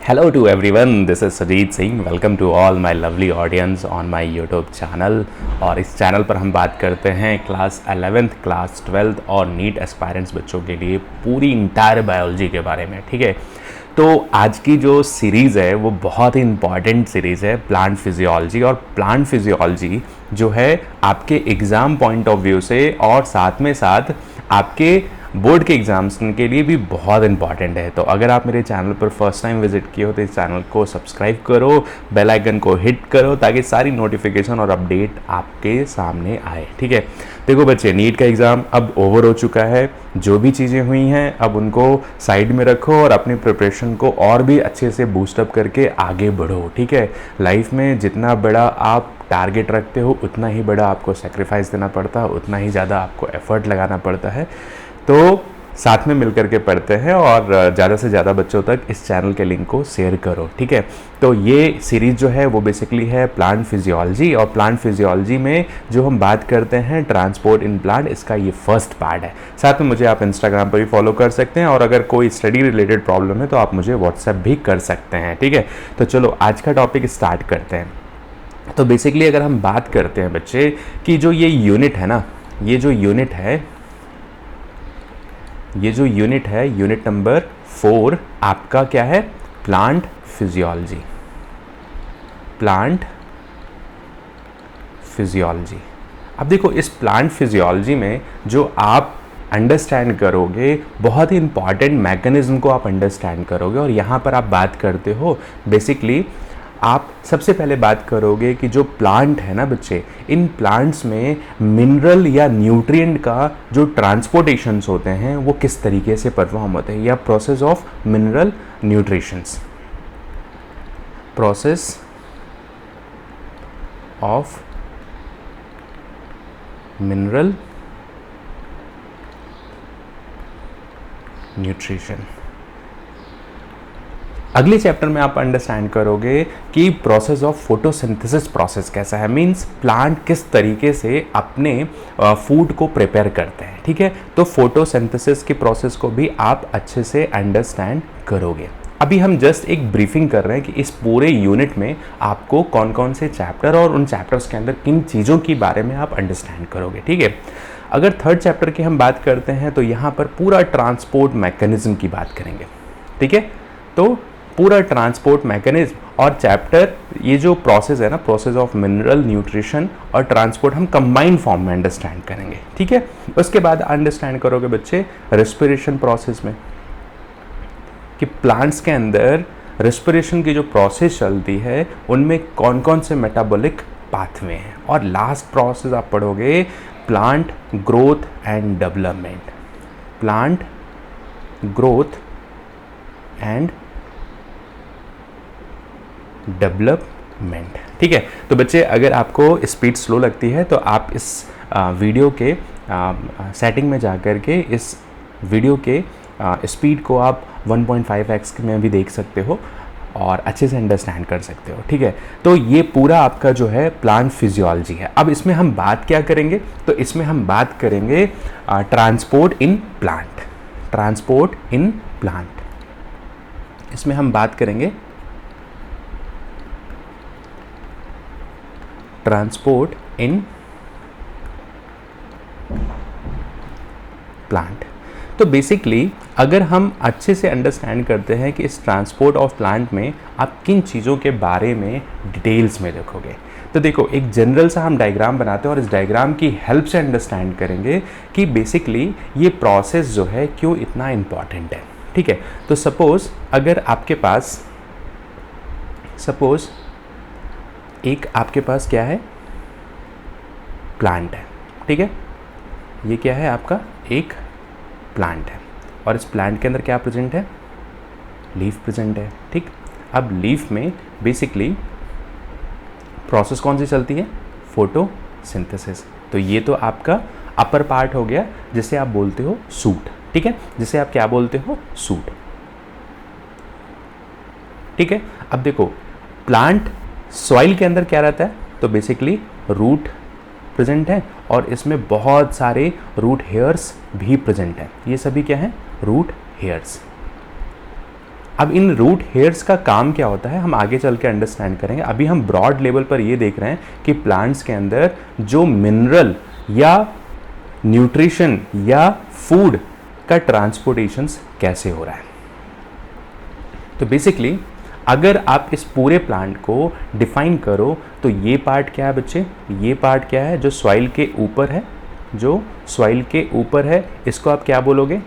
Hello to everyone, this is Sajid Singh. Welcome to all my lovely audience on my YouTube channel. और इस channel पर हम बात करते हैं क्लास 11th, क्लास 12th और नीट एस्पायरेंट्स बच्चों के लिए पूरी इंटायर बायोलॉजी के बारे में। ठीक है, तो आज की जो सीरीज़ है वो बहुत ही इंपॉर्टेंट सीरीज़ है, प्लांट फिजियोलॉजी। और प्लांट फिजियोलॉजी जो है आपके एग्ज़ाम पॉइंट ऑफ व्यू से और साथ में साथ आपके बोर्ड के एग्जाम्स के लिए भी बहुत इंपॉर्टेंट है। तो अगर आप मेरे चैनल पर फर्स्ट टाइम विजिट किए हो तो इस चैनल को सब्सक्राइब करो, बेल आइकन को हिट करो ताकि सारी नोटिफिकेशन और अपडेट आपके सामने आए। ठीक है, देखो बच्चे, नीट का एग्ज़ाम अब ओवर हो चुका है। जो भी चीज़ें हुई हैं अब उनको साइड में रखो और अपनी प्रिपरेशन को और भी अच्छे से बूस्टअप करके आगे बढ़ो। ठीक है, लाइफ में जितना बड़ा आप टारगेट रखते हो उतना ही बड़ा आपको सेक्रीफाइस देना पड़ता है, उतना ही ज़्यादा आपको एफर्ट लगाना पड़ता है। तो साथ में मिलकर के पढ़ते हैं और ज़्यादा से ज़्यादा बच्चों तक इस चैनल के लिंक को शेयर करो। ठीक है, तो ये सीरीज़ जो है वो बेसिकली है प्लांट फिजियोलॉजी। और प्लांट फिजियोलॉजी में जो हम बात करते हैं ट्रांसपोर्ट इन प्लांट, इसका ये फर्स्ट पार्ट है। साथ में मुझे आप इंस्टाग्राम पर भी फॉलो कर सकते हैं और अगर कोई स्टडी रिलेटेड प्रॉब्लम है तो आप मुझे व्हाट्सएप भी कर सकते हैं। ठीक है, तो चलो आज का टॉपिक स्टार्ट करते हैं। तो बेसिकली अगर हम बात करते हैं बच्चे कि जो ये यूनिट है ना, ये जो यूनिट है यूनिट नंबर 4 आपका क्या है? Plant physiology. Plant physiology. अब देखो, इस प्लांट फिजियोलॉजी में जो आप अंडरस्टैंड करोगे, बहुत ही इंपॉर्टेंट मैकेनिज्म को आप अंडरस्टैंड करोगे। और यहाँ पर आप बात करते हो बेसिकली, आप सबसे पहले बात करोगे कि जो प्लांट है ना बच्चे, इन प्लांट्स में मिनरल या न्यूट्रिएंट का जो ट्रांसपोर्टेशंस होते हैं वो किस तरीके से परफॉर्म होते हैं, या process of mineral nutritions. Process of mineral nutrition. अगले चैप्टर में आप अंडरस्टैंड करोगे कि प्रोसेस ऑफ फोटोसिंथेसिस प्रोसेस कैसा है, मींस प्लांट किस तरीके से अपने फूड को प्रिपेयर करते हैं। ठीक है, तो फोटोसिंथेसिस की प्रोसेस को भी आप अच्छे से अंडरस्टैंड करोगे। अभी हम जस्ट एक ब्रीफिंग कर रहे हैं कि इस पूरे यूनिट में आपको कौन कौन से चैप्टर और उन चैप्टर्स के अंदर किन चीज़ों के बारे में आप अंडरस्टैंड करोगे। ठीक है, अगर थर्ड चैप्टर की हम बात करते हैं तो यहाँ पर पूरा ट्रांसपोर्ट मैकेनिज्म की बात करेंगे। ठीक है, तो पूरा ट्रांसपोर्ट मैकेनिज्म और चैप्टर, ये जो प्रोसेस है ना, प्रोसेस ऑफ मिनरल न्यूट्रिशन और ट्रांसपोर्ट, हम कंबाइंड फॉर्म में अंडरस्टैंड करेंगे। ठीक है, उसके बाद अंडरस्टैंड करोगे बच्चे रेस्पिरेशन प्रोसेस में कि प्लांट्स के अंदर रेस्पिरेशन की जो प्रोसेस चलती है उनमें कौन कौन से मेटाबॉलिक पाथवे हैं। और लास्ट प्रोसेस आप पढ़ोगे plant growth and development. Plant growth and development. ठीक है, तो बच्चे अगर आपको स्पीड स्लो लगती है तो आप इस वीडियो के सेटिंग में जाकर के इस वीडियो के स्पीड को आप 1.5x में भी देख सकते हो और अच्छे से अंडरस्टैंड कर सकते हो। ठीक है, तो ये पूरा आपका जो है प्लांट फिजियोलॉजी है। अब इसमें हम बात क्या करेंगे? तो इसमें हम बात करेंगे transport in plant. Transport in plant, इसमें हम बात करेंगे ट्रांसपोर्ट इन प्लांट। तो बेसिकली अगर हम अच्छे से अंडरस्टैंड करते हैं कि इस ट्रांसपोर्ट ऑफ प्लांट में आप किन चीज़ों के बारे में डिटेल्स में देखोगे, तो देखो एक जनरल सा हम डायग्राम बनाते हैं और इस डायग्राम की हेल्प से अंडरस्टैंड करेंगे कि बेसिकली ये प्रोसेस जो है क्यों इतना इम्पॉर्टेंट है। ठीक है, तो सपोज अगर आपके पास एक आपके पास क्या है? प्लांट है। ठीक है, ये क्या है? आपका एक प्लांट है और इस प्लांट के अंदर क्या प्रेजेंट है? लीफ प्रेजेंट है। ठीक, अब लीफ में बेसिकली प्रोसेस कौन सी चलती है? फोटोसिंथेसिस। तो ये तो आपका अपर पार्ट हो गया जिसे आप बोलते हो सूट। ठीक है, जिसे आप क्या बोलते हो? सूट। ठीक है, अब देखो प्लांट सॉइल के अंदर क्या रहता है? तो बेसिकली रूट प्रेजेंट है और इसमें बहुत सारे रूट हेयर्स भी प्रेजेंट हैं। ये सभी क्या हैं? Root hairs. अब इन रूट हेयर्स का काम क्या होता है हम आगे चल के अंडरस्टैंड करेंगे। अभी हम ब्रॉड लेवल पर ये देख रहे हैं कि प्लांट्स के अंदर जो मिनरल या न्यूट्रिशन या फूड का ट्रांसपोर्टेशन कैसे हो रहा है। तो बेसिकली अगर आप इस पूरे प्लांट को डिफाइन करो तो ये पार्ट क्या है बच्चे, ये पार्ट क्या है जो सॉइल के ऊपर है, जो सॉइल के ऊपर है, इसको आप क्या बोलोगे,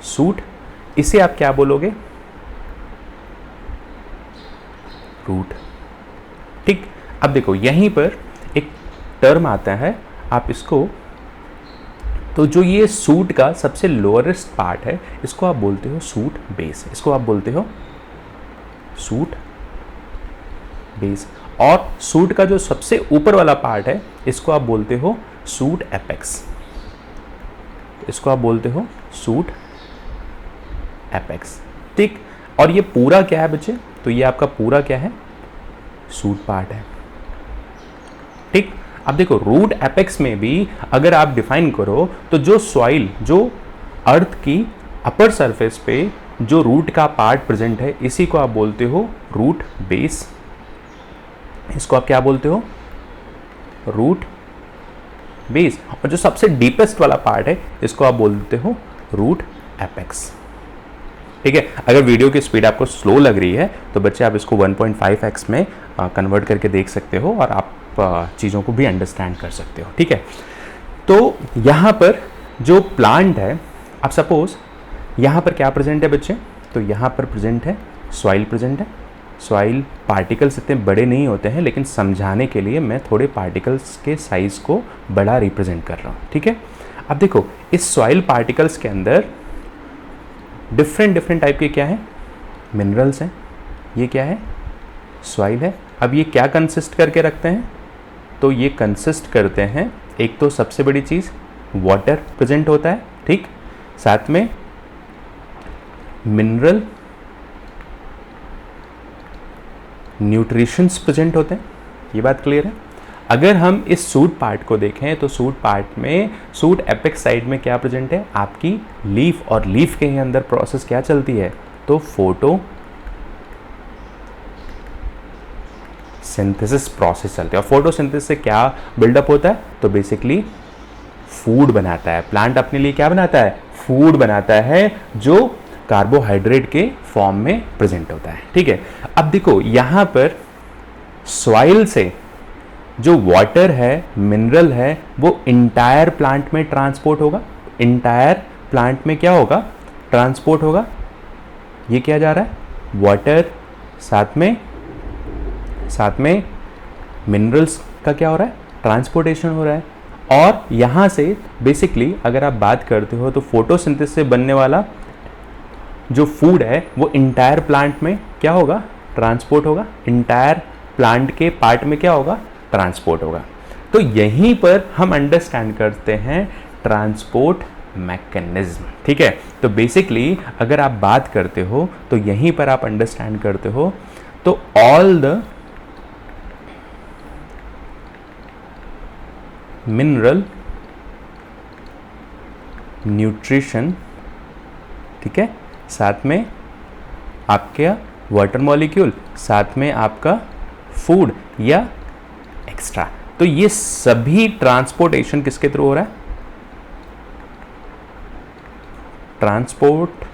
सूट। इसे आप क्या बोलोगे, रूट। ठीक, अब देखो यहीं पर एक टर्म आता है, आप इसको, तो जो ये सूट का सबसे लोअरेस्ट पार्ट है इसको आप बोलते हो सूट बेस, इसको आप बोलते हो सूट बेस। और सूट का जो सबसे ऊपर वाला पार्ट है इसको आप बोलते हो सूट एपेक्स, इसको आप बोलते हो सूट एपेक्स। ठीक, और ये पूरा क्या है बच्चे, तो ये आपका पूरा क्या है, सूट पार्ट है। ठीक, अब देखो रूट एपेक्स में भी अगर आप डिफाइन करो तो जो सॉइल, जो अर्थ की अपर सरफेस पे जो रूट का पार्ट प्रेजेंट है इसी को आप बोलते हो रूट बेस, इसको आप क्या बोलते हो, रूट बेस। और जो सबसे डीपेस्ट वाला पार्ट है इसको आप बोलते हो रूट एपेक्स। ठीक है, अगर वीडियो की स्पीड आपको स्लो लग रही है तो बच्चे आप इसको 1.5x में कन्वर्ट करके देख सकते हो और आप चीज़ों को भी अंडरस्टैंड कर सकते हो। ठीक है, तो यहाँ पर जो प्लांट है, आप सपोज यहाँ पर क्या प्रेजेंट है बच्चे, तो यहाँ पर प्रेजेंट है सॉइल, प्रेजेंट है सॉइल। पार्टिकल्स इतने बड़े नहीं होते हैं लेकिन समझाने के लिए मैं थोड़े पार्टिकल्स के साइज को बड़ा रिप्रेजेंट कर रहा हूँ। ठीक है, अब देखो इस सॉइल पार्टिकल्स के अंदर डिफरेंट टाइप के क्या है, मिनरल्स हैं। ये क्या है, सॉइल है। अब ये क्या कंसिस्ट करके रखते हैं, तो ये कंसिस्ट करते हैं, एक तो सबसे बड़ी चीज़ वाटर प्रेजेंट होता है, ठीक, साथ में मिनरल न्यूट्रिशंस प्रेजेंट होते हैं। ये बात क्लियर है। अगर हम इस सूट पार्ट को देखें तो सूट पार्ट में, सूट एपेक्स साइड में क्या प्रेजेंट है, आपकी लीफ, और लीफ के अंदर प्रोसेस क्या चलती है, तो फोटो सिंथेसिस प्रोसेस चलती है। और फोटोसिंथेसिस से क्या बिल्डअप होता है, तो बेसिकली फूड बनाता है। प्लांट अपने लिए क्या बनाता है, फूड बनाता है जो कार्बोहाइड्रेट के फॉर्म में प्रेजेंट होता है। ठीक है, अब देखो यहां पर सॉइल से जो वाटर है, मिनरल है, वो इंटायर प्लांट में ट्रांसपोर्ट होगा। इंटायर प्लांट में क्या होगा, ट्रांसपोर्ट होगा। ये क्या जा रहा है, वाटर, साथ में मिनरल्स का क्या हो रहा है, ट्रांसपोर्टेशन हो रहा है। और यहाँ से बेसिकली अगर आप बात करते हो तो फोटोसिंथेसिस से बनने वाला जो फूड है वो इंटायर प्लांट में क्या होगा, ट्रांसपोर्ट होगा। इंटायर प्लांट के पार्ट में क्या होगा, ट्रांसपोर्ट होगा। तो यहीं पर हम अंडरस्टैंड करते हैं ट्रांसपोर्ट मैकेनिज्म। ठीक है, तो बेसिकली अगर आप बात करते हो तो यहीं पर आप अंडरस्टैंड करते हो, तो ऑल द मिनरल न्यूट्रिशन, ठीक है, साथ में आपका वाटर मॉलिक्यूल, साथ में आपका फूड या एक्स्ट्रा, तो ये सभी ट्रांसपोर्टेशन किसके थ्रू हो रहा है, ट्रांसपोर्ट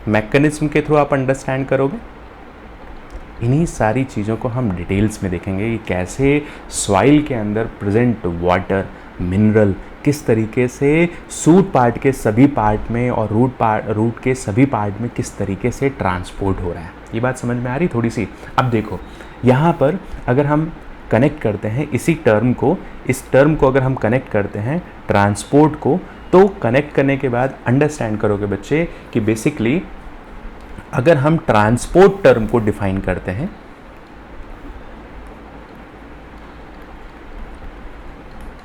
मैकेनिज्म के थ्रू आप अंडरस्टैंड करोगे। इन्हीं सारी चीज़ों को हम डिटेल्स में देखेंगे कि कैसे सॉइल के अंदर प्रेजेंट वाटर, मिनरल किस तरीके से सूट पार्ट के सभी पार्ट में और रूट के सभी पार्ट में किस तरीके से ट्रांसपोर्ट हो रहा है। ये बात समझ में आ रही थोड़ी सी। अब देखो यहाँ पर अगर हम कनेक्ट करते हैं इसी टर्म को, इस टर्म को अगर हम कनेक्ट करते हैं ट्रांसपोर्ट को, तो कनेक्ट करने के बाद अंडरस्टैंड करोगे बच्चे कि बेसिकली अगर हम ट्रांसपोर्ट टर्म को डिफाइन करते हैं,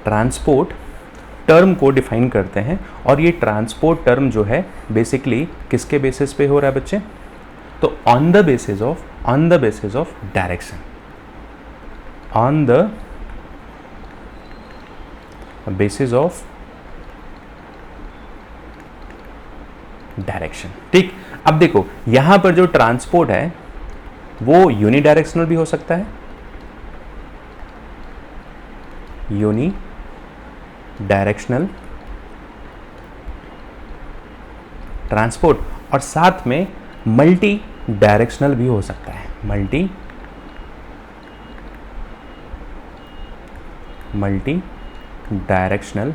ट्रांसपोर्ट टर्म को डिफाइन करते हैं, और ये ट्रांसपोर्ट टर्म जो है बेसिकली किसके बेसिस पे हो रहा है बच्चे, तो on the basis of direction, on the basis of direction. ठीक, अब देखो यहां पर जो ट्रांसपोर्ट है वो यूनिडायरेक्शनल भी हो सकता है, यूनी डायरेक्शनल ट्रांसपोर्ट, और साथ में मल्टी डायरेक्शनल भी हो सकता है, मल्टी डायरेक्शनल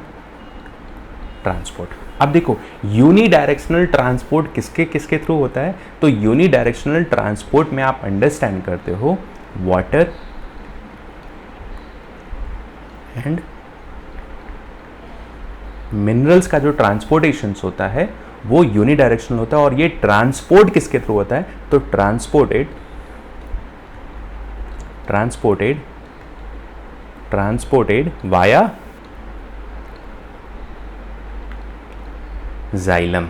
ट्रांसपोर्ट। अब देखो यूनी डायरेक्शनल ट्रांसपोर्ट किसके किसके थ्रू होता है, तो यूनी डायरेक्शनल ट्रांसपोर्ट में आप अंडरस्टैंड करते हो वाटर एंड मिनरल्स का जो ट्रांसपोर्टेशन होता है वो यूनी डायरेक्शनल होता है। और ये ट्रांसपोर्ट किसके थ्रू होता है, तो ट्रांसपोर्टेड वाया जाइलम।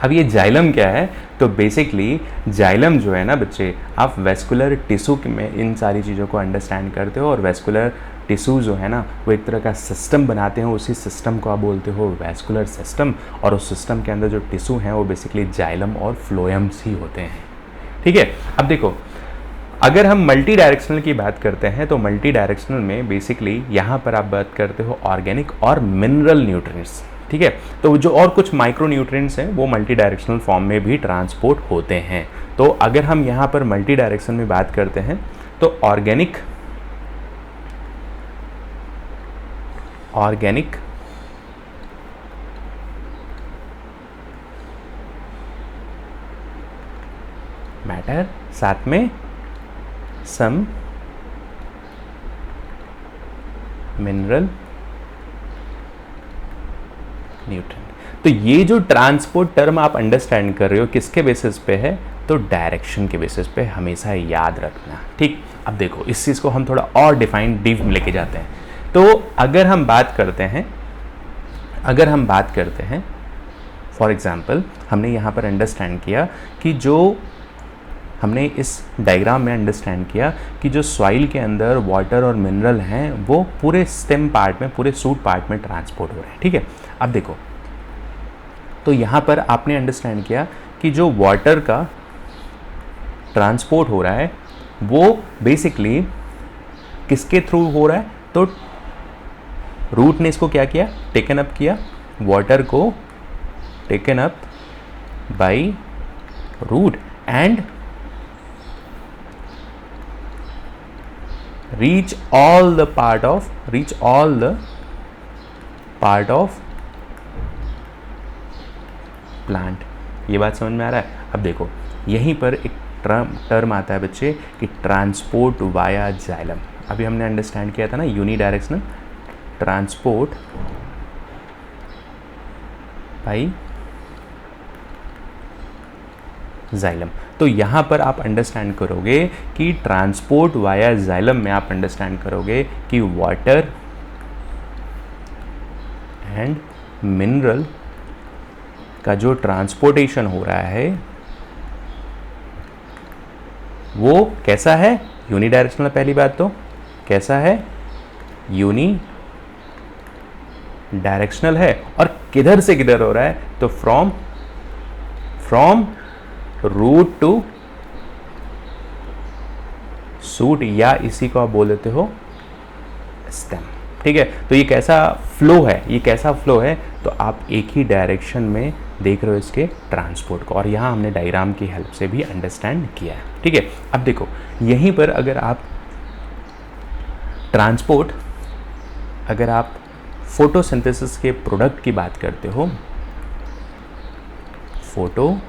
अब ये जाइलम क्या है, तो बेसिकली जाइलम जो है ना बच्चे, आप वेस्कुलर टिश्यू में इन सारी चीज़ों को अंडरस्टैंड करते हो, और वेस्कुलर टिश्यू जो है ना वो एक तरह का सिस्टम बनाते हैं, उसी सिस्टम को आप बोलते हो वेस्कुलर सिस्टम, और उस सिस्टम के अंदर जो टिश्यू हैं वो बेसिकली जाइलम और फ्लोएम्स ही होते हैं। ठीक है, अब देखो अगर हम मल्टी डायरेक्शनल की बात करते हैं तो मल्टी डायरेक्शनल में बेसिकली यहाँ पर आप बात करते हो ऑर्गेनिक और मिनरल न्यूट्रिएंट्स। ठीक है, तो जो और कुछ माइक्रो न्यूट्रिएंट्स हैं वो मल्टी डायरेक्शनल फॉर्म में भी ट्रांसपोर्ट होते हैं। तो अगर हम यहाँ पर मल्टी डायरेक्शन में बात करते हैं तो ऑर्गेनिक मैटर, साथ में सम मिनरल न्यूट्रिएंट। तो ये जो ट्रांसपोर्ट टर्म आप अंडरस्टैंड कर रहे हो किसके बेसिस पे है, तो डायरेक्शन के बेसिस पे हमेशा याद रखना। ठीक, अब देखो इस चीज़ को हम थोड़ा और डिफाइन डीप में लेके जाते हैं। तो अगर हम बात करते हैं फॉर एग्जांपल, हमने यहाँ पर अंडरस्टैंड किया कि जो हमने इस डायग्राम में अंडरस्टैंड किया कि जो सॉइल के अंदर वाटर और मिनरल हैं वो पूरे स्टेम पार्ट में, पूरे सूट पार्ट में ट्रांसपोर्ट हो रहे हैं। ठीक है, अब देखो तो यहाँ पर आपने अंडरस्टैंड किया कि जो वाटर का ट्रांसपोर्ट हो रहा है वो बेसिकली किसके थ्रू हो रहा है, तो रूट ने इसको क्या किया, टेकन अप किया, वाटर को taken up by root and reach all the part of plant. ये बात समझ में आ रहा है। अब देखो यहीं पर एक टर्म आता है बच्चे कि ट्रांसपोर्ट वाया जाइलम। अभी हमने अंडरस्टैंड किया था ना unidirectional transport by xylem. तो यहाँ पर आप अंडरस्टैंड करोगे कि ट्रांसपोर्ट वाया जाइलम में आप अंडरस्टैंड करोगे कि वाटर एंड मिनरल का जो ट्रांसपोर्टेशन हो रहा है वो कैसा है, यूनी डायरेक्शनल। पहली बात तो कैसा है, यूनी डायरेक्शनल है, और किधर से किधर हो रहा है, तो फ्रॉम रूट टू सूट, या इसी को आप बोल देते हो स्टेम। ठीक है, तो ये कैसा फ्लो है, तो आप एक ही डायरेक्शन में देख रहे हो इसके ट्रांसपोर्ट को, और यहाँ हमने डायग्राम की हेल्प से भी अंडरस्टैंड किया है। ठीक है, अब देखो यहीं पर अगर आप फोटोसिंथेसिस के प्रोडक्ट की बात करते हो, फोटोसिंथेसिस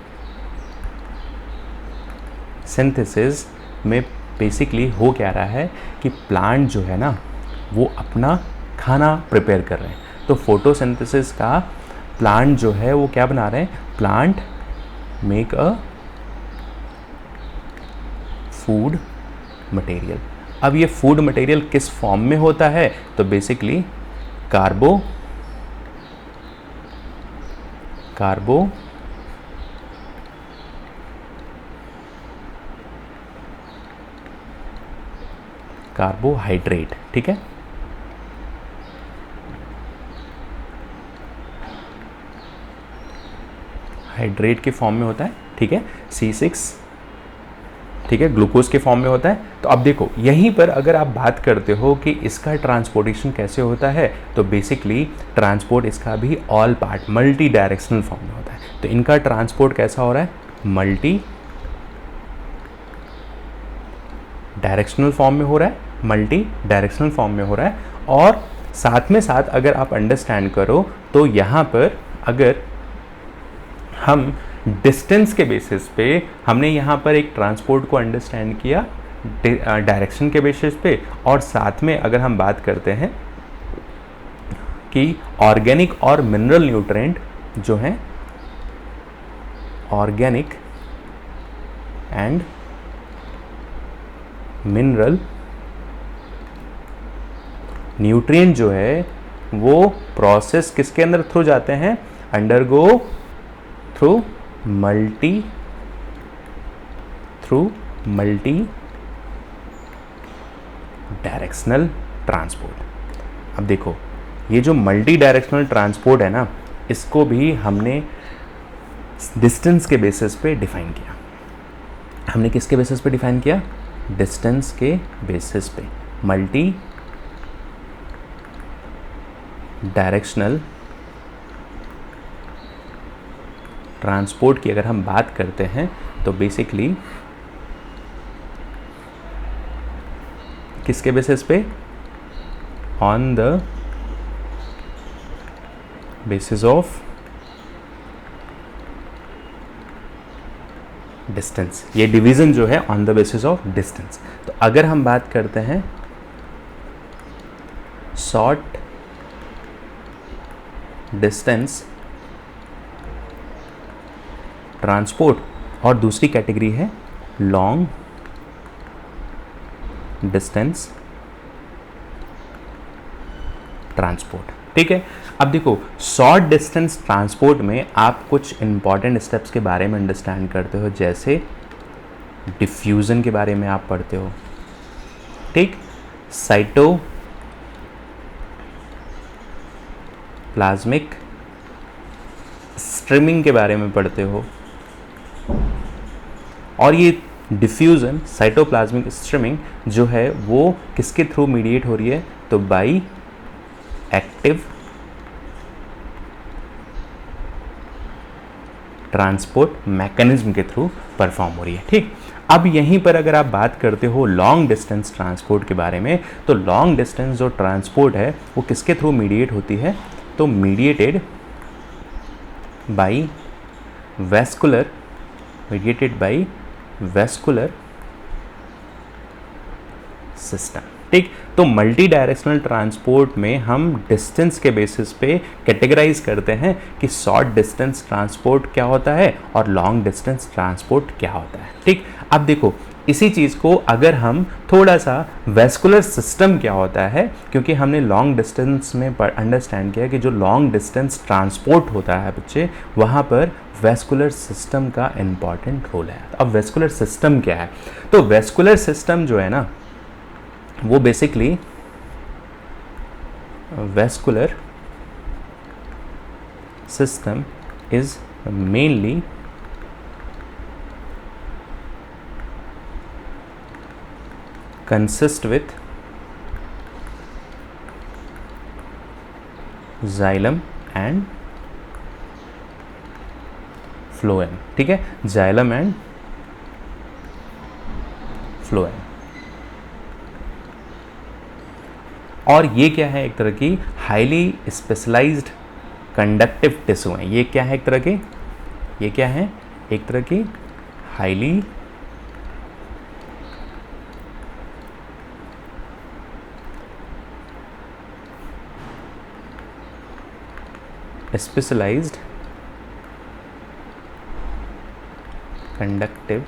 में बेसिकली हो क्या रहा है कि प्लांट जो है ना वो अपना खाना प्रिपेयर कर रहे हैं। तो फोटोसिंथेसिस का प्लांट जो है वो क्या बना रहे हैं, plant make a food material. अब ये फूड मटेरियल किस फॉर्म में होता है, तो बेसिकली कार्बोहाइड्रेट। ठीक है, हाइड्रेट के फॉर्म में होता है, ठीक है, C6, ठीक है, ग्लूकोज के फॉर्म में होता है। तो अब देखो यहीं पर अगर आप बात करते हो कि इसका ट्रांसपोर्टेशन कैसे होता है, तो बेसिकली ट्रांसपोर्ट इसका भी all part multi directional form में होता है। तो इनका ट्रांसपोर्ट कैसा हो रहा है, मल्टी डायरेक्शनल फॉर्म में हो रहा है, मल्टी डायरेक्शनल फॉर्म में हो रहा है। और साथ में साथ अगर आप अंडरस्टैंड करो तो यहाँ पर अगर हम डिस्टेंस के बेसिस पे हमने यहाँ पर एक ट्रांसपोर्ट को अंडरस्टैंड किया डायरेक्शन के बेसिस पे, और साथ में अगर हम बात करते हैं कि ऑर्गेनिक और मिनरल न्यूट्रिएंट जो हैं, ऑर्गेनिक एंड मिनरल न्यूट्रिएंट जो है वो प्रोसेस किसके अंदर थ्रू जाते हैं, undergo through multi directional transport. अब देखो ये जो मल्टी डायरेक्शनल ट्रांसपोर्ट है ना, इसको भी हमने डिस्टेंस के बेसिस पे डिफाइन किया। हमने किसके बेसिस पे डिफाइन किया, डिस्टेंस के बेसिस पे। मल्टी डायरेक्शनल ट्रांसपोर्ट की अगर हम बात करते हैं तो बेसिकली किसके बेसिस पे, on the basis of distance. ये डिवीजन जो है on the basis of distance. तो अगर हम बात करते हैं शॉर्ट डिस्टेंस ट्रांसपोर्ट, और दूसरी कैटेगरी है लॉन्ग डिस्टेंस ट्रांसपोर्ट, ठीक है। अब देखो शॉर्ट डिस्टेंस ट्रांसपोर्ट में आप कुछ इंपॉर्टेंट स्टेप्स के बारे में अंडरस्टैंड करते हो, जैसे डिफ्यूजन के बारे में आप पढ़ते हो, ठीक, साइटोप्लाज्मिक स्ट्रीमिंग के बारे में पढ़ते हो। और ये डिफ्यूजन साइटोप्लाज्मिक स्ट्रीमिंग जो है वो किसके थ्रू मीडिएट हो रही है, तो बाई एक्टिव ट्रांसपोर्ट मैकेनिज्म के थ्रू परफॉर्म हो रही है, ठीक। अब यहीं पर अगर आप बात करते हो लॉन्ग डिस्टेंस ट्रांसपोर्ट के बारे में, तो लॉन्ग डिस्टेंस जो ट्रांसपोर्ट है वो किसके थ्रू मीडिएट होती है, तो मीडिएटेड बाई वैस्कुलर सिस्टम, ठीक। तो मल्टी डायरेक्शनल ट्रांसपोर्ट में हम डिस्टेंस के बेसिस पे कैटेगराइज करते हैं कि शॉर्ट डिस्टेंस ट्रांसपोर्ट क्या होता है और लॉन्ग डिस्टेंस ट्रांसपोर्ट क्या होता है, ठीक। अब देखो इसी चीज़ को अगर हम थोड़ा सा वैस्कुलर सिस्टम क्या होता है, क्योंकि हमने लॉन्ग डिस्टेंस में अंडरस्टैंड किया कि जो लॉन्ग डिस्टेंस ट्रांसपोर्ट होता है बच्चे, वहाँ पर वैस्कुलर सिस्टम का इम्पॉर्टेंट रोल है। अब वैस्कुलर सिस्टम क्या है, तो वैस्कुलर सिस्टम जो है ना वो basically vascular system is mainly consist with xylem and phloem, ठीक है, xylem and phloem। और ये क्या है, एक तरह की हाईली स्पेशलाइज्ड कंडक्टिव टिश्यू है। ये क्या है, एक तरह की, ये क्या है, एक तरह की हाईली स्पेशलाइज्ड कंडक्टिव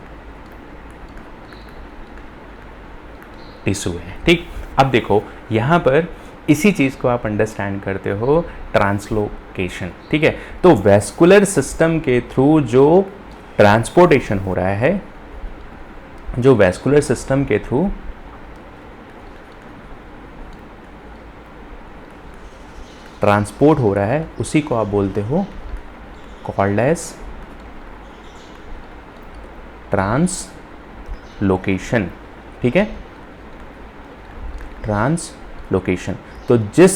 टिश्यू है, ठीक। अब देखो यहाँ पर इसी चीज़ को आप अंडरस्टैंड करते हो ट्रांसलोकेशन, ठीक है। तो वैस्कुलर सिस्टम के थ्रू जो ट्रांसपोर्टेशन हो रहा है, जो वैस्कुलर सिस्टम के थ्रू ट्रांसपोर्ट हो रहा है, उसी को आप बोलते हो कॉल्ड एज ट्रांसलोकेशन, ठीक है, ट्रांसलोकेशन। तो जिस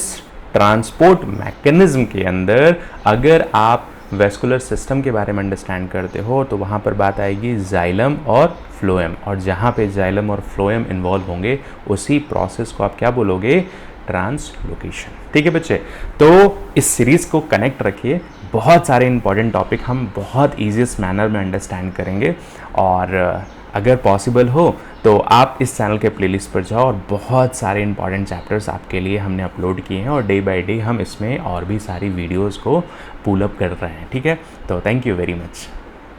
ट्रांसपोर्ट मैकेनिज्म के अंदर अगर आप वेस्कुलर सिस्टम के बारे में अंडरस्टैंड करते हो तो वहाँ पर बात आएगी जाइलम और फ्लोएम, और जहाँ पे जाइलम और फ्लोएम इन्वॉल्व होंगे उसी प्रोसेस को आप क्या बोलोगे, ट्रांसलोकेशन। ठीक है बच्चे, तो इस सीरीज़ को कनेक्ट रखिए, बहुत सारे इंपॉर्टेंट टॉपिक हम बहुत ईजीएस्ट मैनर में अंडरस्टैंड करेंगे, और अगर पॉसिबल हो तो आप इस चैनल के प्लेलिस्ट पर जाओ और बहुत सारे इंपॉर्टेंट चैप्टर्स आपके लिए हमने अपलोड किए हैं, और डे बाय डे हम इसमें और भी सारी वीडियोस को पुल अप कर रहे हैं। ठीक है, तो थैंक यू वेरी मच।